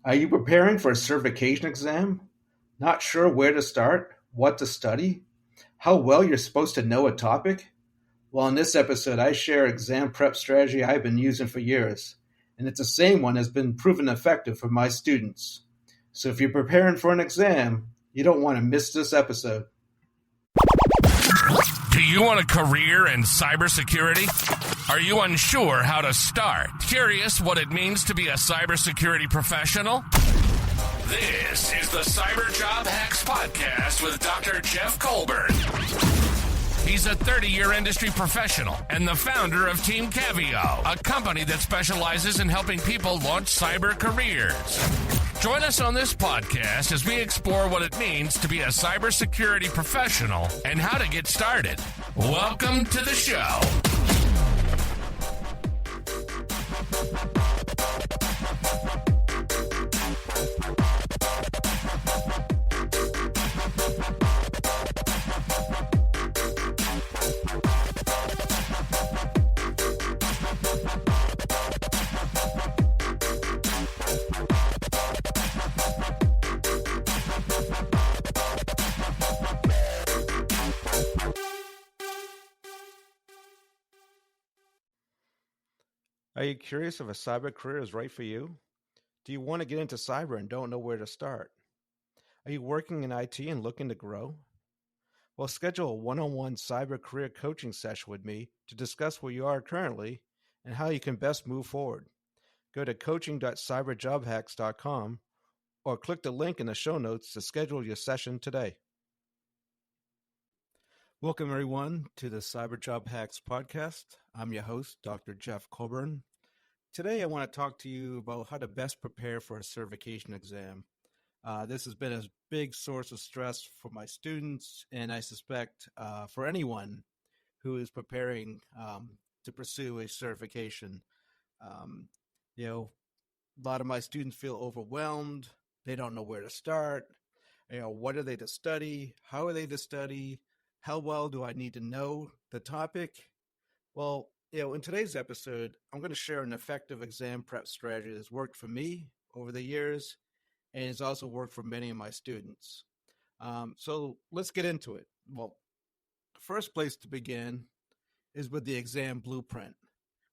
Are you preparing for a certification exam? Not sure where to start, what to study, how well you're supposed to know a topic? Well, in this episode, I share exam prep strategy I've been using for years, and it's the same one that's been proven effective for my students. So if you're preparing for an exam, you don't want to miss this episode. Do you want a career in cybersecurity? Are you unsure how to start? Curious what it means to be a cybersecurity professional? This is the Cyber Job Hacks Podcast with Dr. Jeff Colburn. He's a 30-year industry professional and the founder of Team Caveo, a company that specializes in helping people launch cyber careers. Join us on this podcast as we explore what it means to be a cybersecurity professional and how to get started. Welcome to the show. Are you curious if a cyber career is right for you? Do you want to get into cyber and don't know where to start? Are you working in IT and looking to grow? Well, schedule a one-on-one cyber career coaching session with me to discuss where you are currently and how you can best move forward. Go to coaching.cyberjobhacks.com or click the link in the show notes to schedule your session today. Welcome, everyone, to the Cyber Job Hacks Podcast. I'm your host, Dr. Jeff Colburn. Today, I want to talk to you about how to best prepare for a certification exam. This has been a big source of stress for my students, and I suspect for anyone who is preparing to pursue a certification. A lot of my students feel overwhelmed. They don't know where to start. What are they to study? How are they to study? How well do I need to know the topic? Well, in today's episode, I'm going to share an effective exam prep strategy that's worked for me over the years and has also worked for many of my students. So let's get into it. Well, the first place to begin is with the exam blueprint,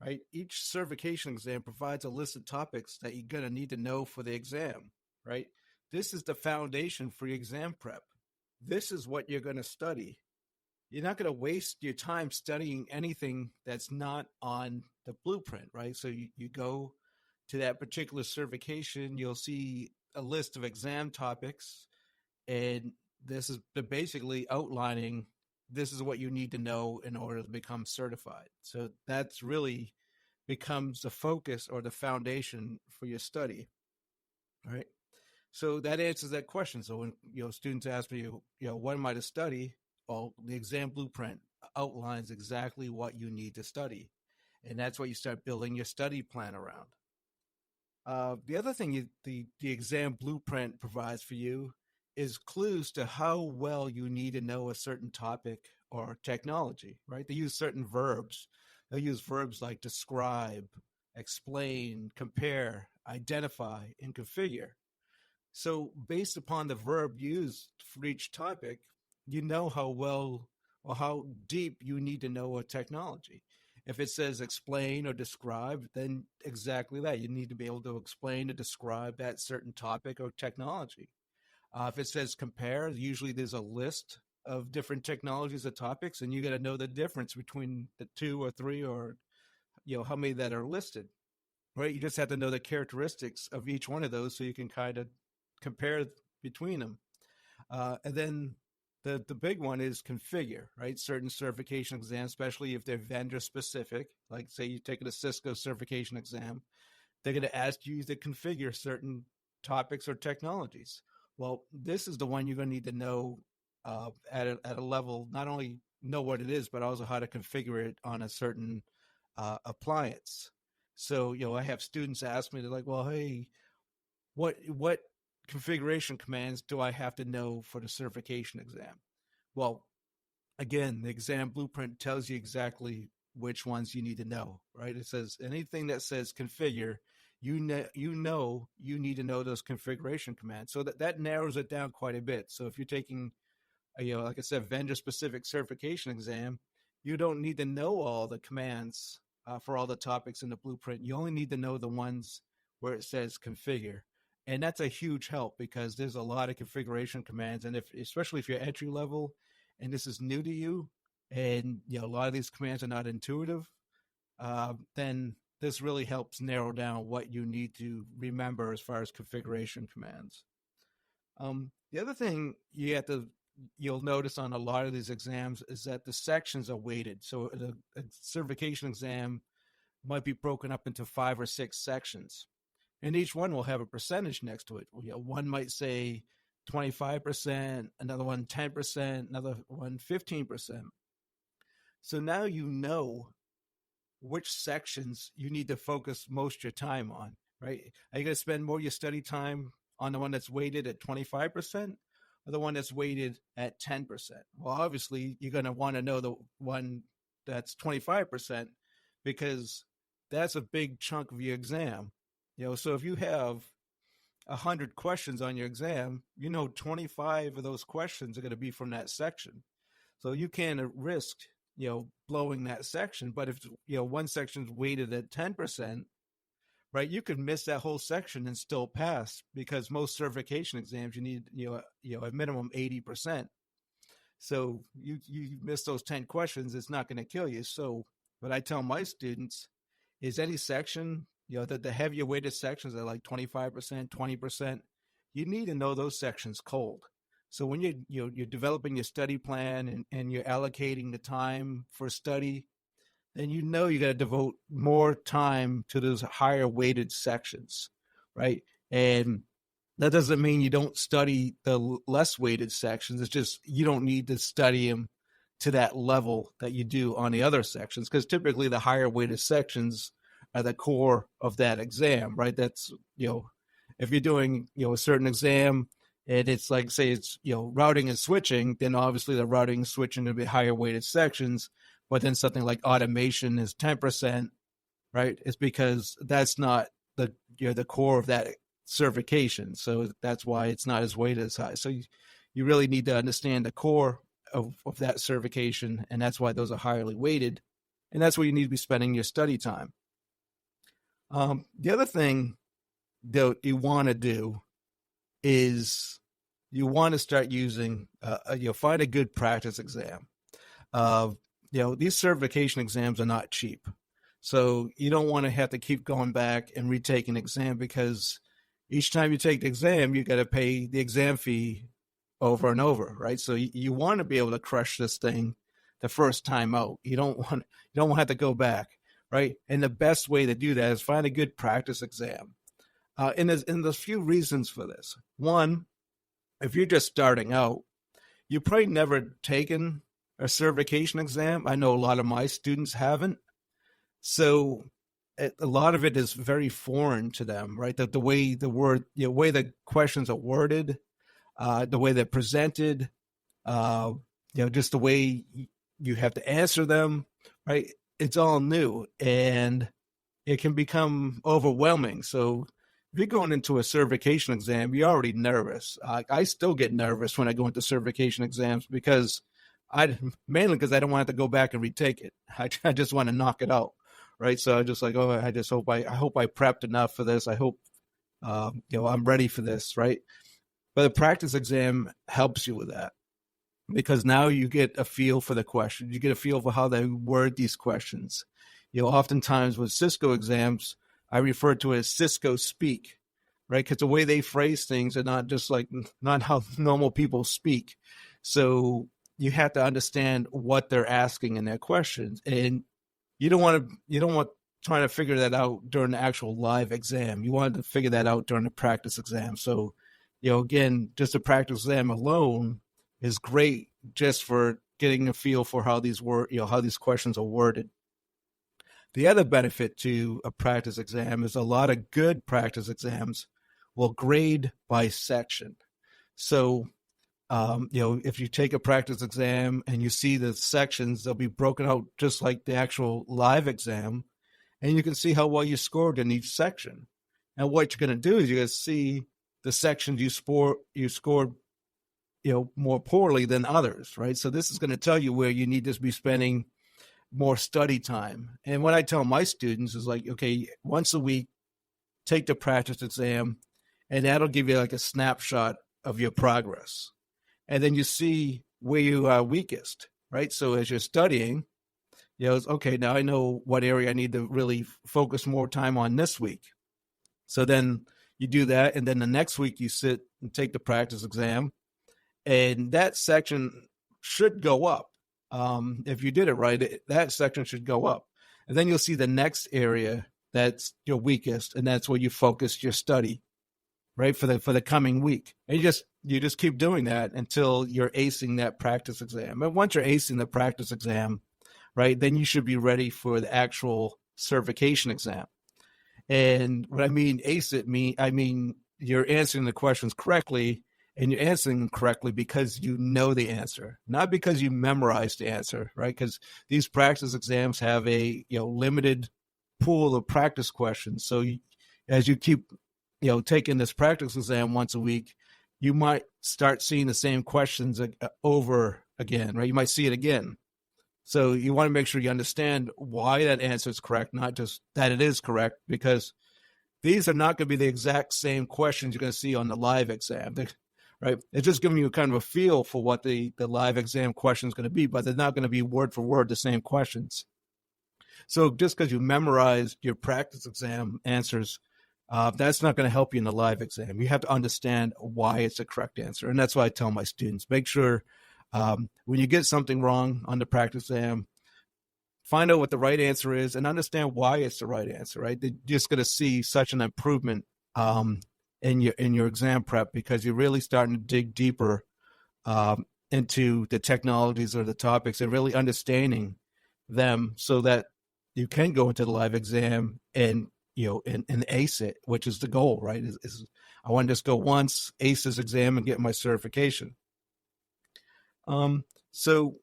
right? Each certification exam provides a list of topics that you're going to need to know for the exam, right? This is the foundation for your exam prep. This is what you're going to study. You're not going to waste your time studying anything that's not on the blueprint, right? So you go to that particular certification, you'll see a list of exam topics, and this is basically outlining this is what you need to know in order to become certified. So that's really becomes the focus or the foundation for your study, right? So that answers that question. So when students ask me, what am I to study? Well, the exam blueprint outlines exactly what you need to study, and that's what you start building your study plan around. The other thing the exam blueprint provides for you is clues to how well you need to know a certain topic or technology, right? They use certain verbs. They'll use verbs like describe, explain, compare, identify, and configure. So based upon the verb used for each topic, you know how well or how deep you need to know a technology. If it says explain or describe, then exactly that. You need to be able to explain or describe that certain topic or technology. If it says compare, usually there's a list of different technologies or topics, and you got to know the difference between the two or three or how many that are listed, right? You just have to know the characteristics of each one of those so you can kind of compare between them. And then the big one is configure, right? Certain certification exams, especially if they're vendor specific, like say you're taking a Cisco certification exam, they're going to ask you to configure certain topics or technologies. Well, this is the one you're going to need to know at a level, not only know what it is, but also how to configure it on a certain appliance. So, I have students ask me, they're like, well, hey, what configuration commands do I have to know for the certification exam? Well, again, the exam blueprint tells you exactly which ones you need to know, right? It says anything that says configure, you need to know those configuration commands. So that narrows it down quite a bit. So if you're taking like I said, vendor specific certification exam, you don't need to know all the commands for all the topics in the blueprint. You only need to know the ones where it says configure. And that's a huge help because there's a lot of configuration commands. And especially if you're entry level and this is new to you, and a lot of these commands are not intuitive, then this really helps narrow down what you need to remember as far as configuration commands. The other thing you'll notice on a lot of these exams is that the sections are weighted. So a certification exam might be broken up into 5 or 6 sections, and each one will have a percentage next to it. One might say 25%, another one 10%, another one 15%. So now you know which sections you need to focus most of your time on, right? Are you going to spend more of your study time on the one that's weighted at 25%? Or the one that's weighted at 10%. Well, obviously, you're going to want to know the one that's 25% because that's a big chunk of your exam. So if you have 100 questions on your exam, 25 of those questions are going to be from that section. So you can't risk, blowing that section. But if, one section's weighted at 10%, right, you could miss that whole section and still pass because most certification exams you need a minimum 80%. So you miss those 10 questions, it's not going to kill you. So what I tell my students is any section, that the heavier weighted sections are like 25%, 20%, you need to know those sections cold. So when you're developing your study plan and you're allocating the time for study, then you got to devote more time to those higher weighted sections, right? And that doesn't mean you don't study the less weighted sections. It's just you don't need to study them to that level that you do on the other sections, because typically the higher weighted sections are the core of that exam, right? That's, if you're doing, a certain exam and it's like, say it's, routing and switching, then obviously the routing and switching will be higher weighted sections. But then something like automation is 10%, right? It's because that's not the core of that certification. So that's why it's not as weighted as high. So you really need to understand the core of that certification, and that's why those are highly weighted, and that's where you need to be spending your study time. The other thing that you want to do is you want to start using, find a good practice exam. These certification exams are not cheap. So you don't want to have to keep going back and retake an exam because each time you take the exam, you got to pay the exam fee over and over, right? So you want to be able to crush this thing the first time out. You don't want to have to go back, right? And the best way to do that is find a good practice exam. And there's a few reasons for this. One, if you're just starting out, you've probably never taken a certification exam. I know a lot of my students haven't. So a lot of it is very foreign to them, right? The way way the questions are worded, the way they're presented, just the way you have to answer them, right? It's all new and it can become overwhelming. So if you're going into a certification exam, you're already nervous. I still get nervous when I go into certification exams because mainly because I don't want to go back and retake it. I just want to knock it out, right? So I just like, I just hope I prepped enough for this. I hope, I'm ready for this, right? But the practice exam helps you with that because now you get a feel for the question. You get a feel for how they word these questions. Oftentimes with Cisco exams, I refer to it as Cisco speak, right? Because the way they phrase things are not how normal people speak. So you have to understand what they're asking in their questions, and you don't want trying to figure that out during the actual live exam. You want to figure that out during the practice exam. So, again, just a practice exam alone is great just for getting a feel for how these how these questions are worded. The other benefit to a practice exam is a lot of good practice exams will grade by section. So, if you take a practice exam and you see the sections, they'll be broken out just like the actual live exam, and you can see how well you scored in each section. And what you're going to do is you're going to see the sections you scored, more poorly than others, right? So this is going to tell you where you need to be spending more study time. And what I tell my students is like, okay, once a week, take the practice exam, and that'll give you like a snapshot of your progress. And then you see where you are weakest, right? So as you're studying, it's okay, now I know what area I need to really focus more time on this week. So then you do that, and then the next week you sit and take the practice exam, and that section should go up. If you did it right, that section should go up. And then you'll see the next area that's your weakest, and that's where you focus your study, right, for the coming week. And you just keep doing that until you're acing that practice exam. And once you're acing the practice exam, right, then you should be ready for the actual certification exam. And what I mean ace it, I mean you're answering the questions correctly, and you're answering them correctly because you know the answer, not because you memorized the answer, right? Because these practice exams have a limited pool of practice questions. So as you keep taking this practice exam once a week, you might start seeing the same questions over again, right? You might see it again. So you want to make sure you understand why that answer is correct, not just that it is correct, because these are not going to be the exact same questions you're going to see on the live exam, right? It's just giving you kind of a feel for what the live exam question is going to be, but they're not going to be word for word the same questions. So just because you memorized your practice exam answers, that's not going to help you in the live exam. You have to understand why it's a correct answer. And that's why I tell my students, make sure when you get something wrong on the practice exam, find out what the right answer is and understand why it's the right answer, right? They're just going to see such an improvement in your exam prep, because you're really starting to dig deeper into the technologies or the topics and really understanding them so that you can go into the live exam and ace it, which is the goal, right? I want to just go once, ace this exam, and get my certification. So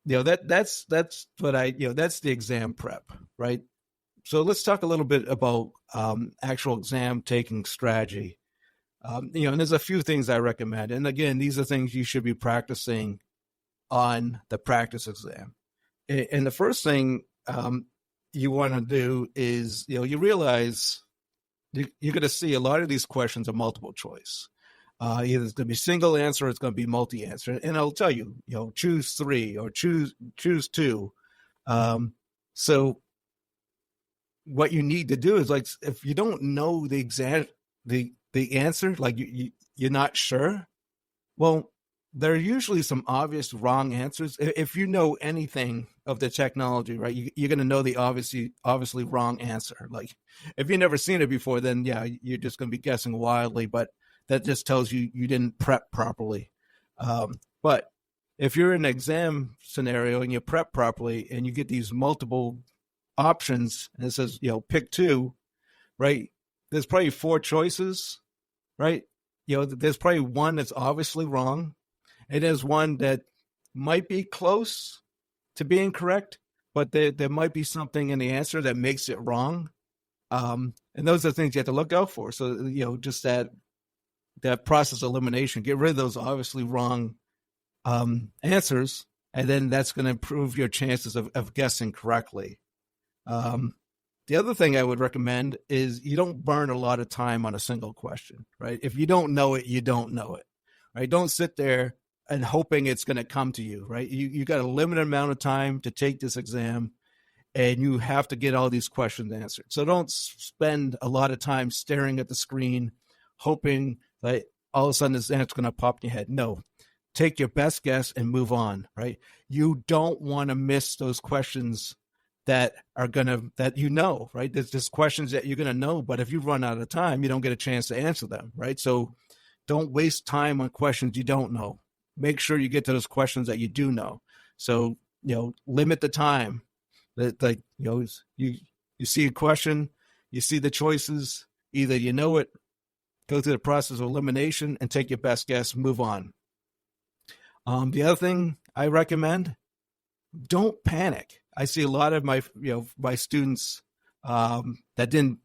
that's what that's the exam prep, right? So let's talk a little bit about actual exam taking strategy. And there's a few things I recommend. And again, these are things you should be practicing on the practice exam. And the first thing you want to do is, you realize you're going to see a lot of these questions are multiple choice. Either it's going to be single answer or it's going to be multi-answer. And I'll tell you, choose 3 or choose 2. So what you need to do is, like, if you don't know the answer, like you're not sure, well, there are usually some obvious wrong answers. If you know anything of the technology, right, you're going to know the obviously wrong answer. Like, if you've never seen it before, then yeah, you're just going to be guessing wildly, but that just tells you didn't prep properly. But if you're in an exam scenario and you prep properly and you get these multiple options and it says, pick 2, right? There's probably 4 choices, right? There's probably one that's obviously wrong. And there's one that might be close to being correct, but there might be something in the answer that makes it wrong. And those are things you have to look out for. So, just that process of elimination, get rid of those obviously wrong answers, and then that's going to improve your chances of guessing correctly. The other thing I would recommend is you don't burn a lot of time on a single question, right? If you don't know it, you don't know it, right? Don't sit there and hoping it's going to come to you, right? You got a limited amount of time to take this exam, and you have to get all these questions answered. So don't spend a lot of time staring at the screen, hoping that all of a sudden this answer is going to pop in your head. No, take your best guess and move on, right? You don't want to miss those questions that are going to, right? There's just questions that you're going to know, but if you run out of time, you don't get a chance to answer them, right? So don't waste time on questions you don't know. Make sure you get to those questions that you do know. So, limit the time. You see a question, you see the choices, either you know it, go through the process of elimination and take your best guess, move on. The other thing I recommend, don't panic. I see a lot of my students that didn't,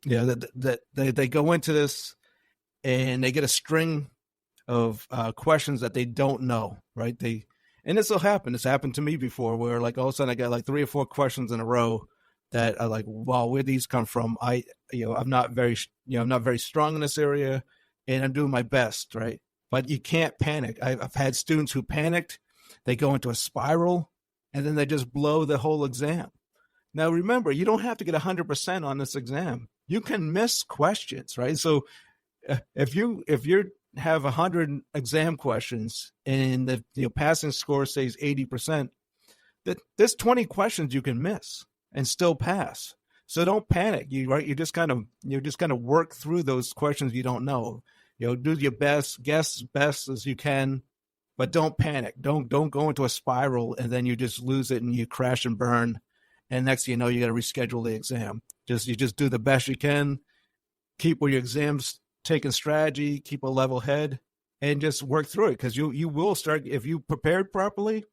that they go into this and they get a string of questions that they don't know, right? And this will happen. It's happened to me before, where like all of a sudden I got like 3 or 4 questions in a row that are like, wow, where these come from? I'm not very strong in this area, and I'm doing my best, right? But you can't panic. I've had students who panicked, they go into a spiral, and then they just blow the whole exam. Now, remember, you don't have to get 100% on this exam. You can miss questions, right? So if you have 100 exam questions and the passing score says 80%, there's 20 questions you can miss and still pass. So don't panic. You just kind of work through those questions you don't know. Do your best, guess as best as you can, but don't panic. Don't go into a spiral and then you just lose it and you crash and burn. And next thing you know, you got to reschedule the exam. You just do the best you can. Keep with your exams taking strategy, keep a level head, and just work through it, because you will start, if you prepared properly,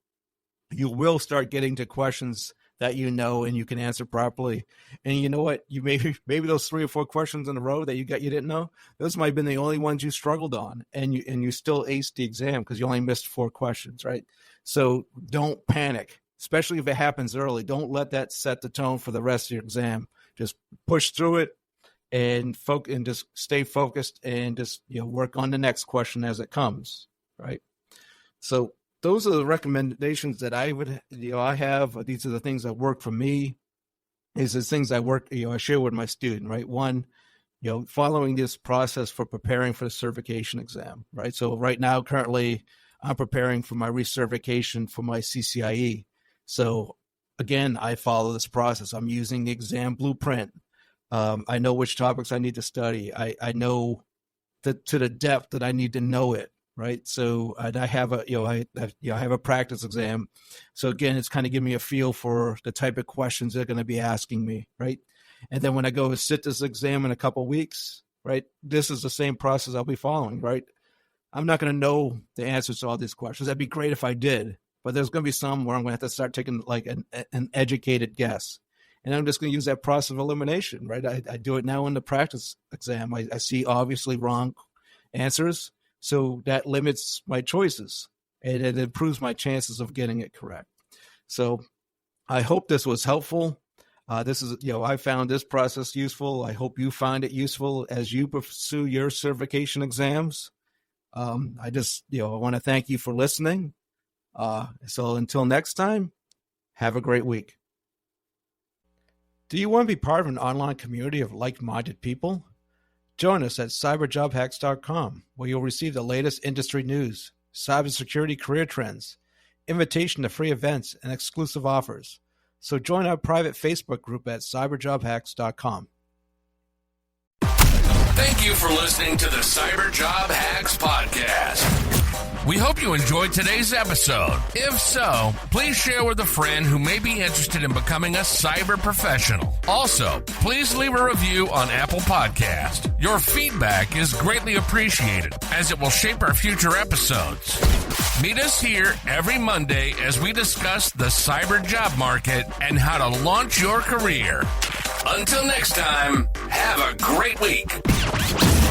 you will start getting to questions that you know and you can answer properly. And you know what? You maybe those 3 or 4 questions in a row that you didn't know, those might have been the only ones you struggled on, and you still aced the exam because you only missed 4 questions, right? So don't panic, especially if it happens early. Don't let that set the tone for the rest of your exam. Just push through it and just stay focused and just work on the next question as it comes, right? So those are the recommendations that I have. These are the things that work for me. These are the things I share with my student, right? One, following this process for preparing for the certification exam, right? So right now, currently, I'm preparing for my recertification for my CCIE. So again, I follow this process. I'm using the exam blueprint. I know which topics I need to study. I know to the depth that I need to know it, right? So I have I have a practice exam. So again, it's kind of giving me a feel for the type of questions they're going to be asking me, right? And then when I go and sit this exam in a couple of weeks, right, this is the same process I'll be following, right? I'm not going to know the answers to all these questions. That'd be great if I did, but there's going to be some where I'm going to have to start taking like an educated guess. And I'm just going to use that process of elimination, right? I do it now in the practice exam. I see obviously wrong answers, so that limits my choices, and it improves my chances of getting it correct. So I hope this was helpful. I found this process useful. I hope you find it useful as you pursue your certification exams. I want to thank you for listening. So until next time, have a great week. Do you want to be part of an online community of like-minded people? Join us at cyberjobhacks.com, where you'll receive the latest industry news, cybersecurity career trends, invitation to free events, and exclusive offers. So join our private Facebook group at cyberjobhacks.com. Thank you for listening to the Cyber Job Hacks Podcast. We hope you enjoyed today's episode. If so, please share with a friend who may be interested in becoming a cyber professional. Also, please leave a review on Apple Podcast. Your feedback is greatly appreciated, as it will shape our future episodes. Meet us here every Monday as we discuss the cyber job market and how to launch your career. Until next time, have a great week.